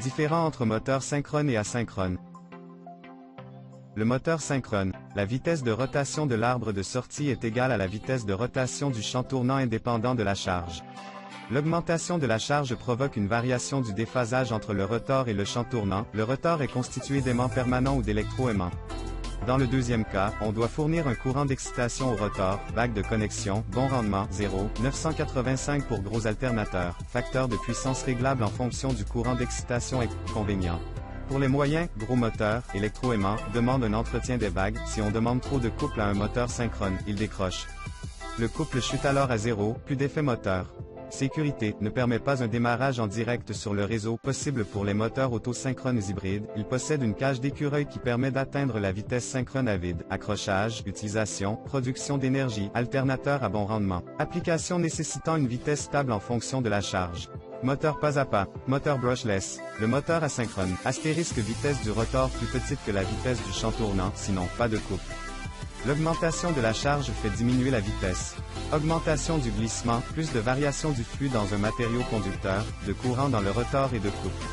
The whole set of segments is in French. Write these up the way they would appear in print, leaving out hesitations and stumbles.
Différent entre moteur synchrone et asynchrone. Le moteur synchrone, la vitesse de rotation de l'arbre de sortie est égale à la vitesse de rotation du champ tournant indépendant de la charge. L'augmentation de la charge provoque une variation du déphasage entre le rotor et le champ tournant. Le rotor est constitué d'aimants permanents ou d'électroaimants. Dans le deuxième cas, on doit fournir un courant d'excitation au rotor, vague de connexion, bon rendement, 0, 985 pour gros alternateurs, facteur de puissance réglable en fonction du courant d'excitation et inconvénient. Pour les moyens, gros moteurs, électroaimants, demande un entretien des bagues. Si on demande trop de couple à un moteur synchrone, il décroche. Le couple chute alors à 0, plus d'effet moteur. Sécurité, ne permet pas un démarrage en direct sur le réseau possible pour les moteurs autosynchrones hybrides. Il possède une cage d'écureuil qui permet d'atteindre la vitesse synchrone à vide. Accrochage, utilisation, production d'énergie, alternateur à bon rendement. Application nécessitant une vitesse stable en fonction de la charge. Moteur pas à pas, moteur brushless, le moteur asynchrone, astérisque vitesse du rotor plus petite que la vitesse du champ tournant, sinon pas de couple. L'augmentation de la charge fait diminuer la vitesse. Augmentation du glissement, plus de variation du flux dans un matériau conducteur, de courant dans le rotor et de couple.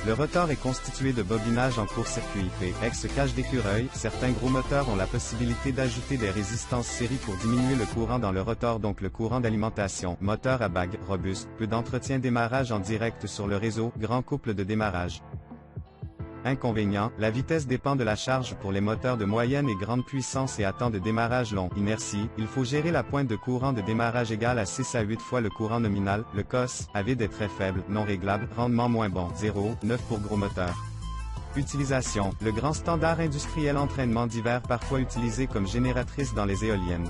Le rotor est constitué de bobinage en court-circuit, ex-cage d'écureuil. Certains gros moteurs ont la possibilité d'ajouter des résistances série pour diminuer le courant dans le rotor, donc le courant d'alimentation. Moteur à bague, robuste, peu d'entretien démarrage en direct sur le réseau, grand couple de démarrage. Inconvénient, la vitesse dépend de la charge pour les moteurs de moyenne et grande puissance et à temps de démarrage long. Inertie, il faut gérer la pointe de courant de démarrage égale à 6 à 8 fois le courant nominal. Le COS, à vide est très faible, non réglable, rendement moins bon, 0, 9 pour gros moteurs. Utilisation, le grand standard industriel entraînement divers parfois utilisé comme génératrice dans les éoliennes.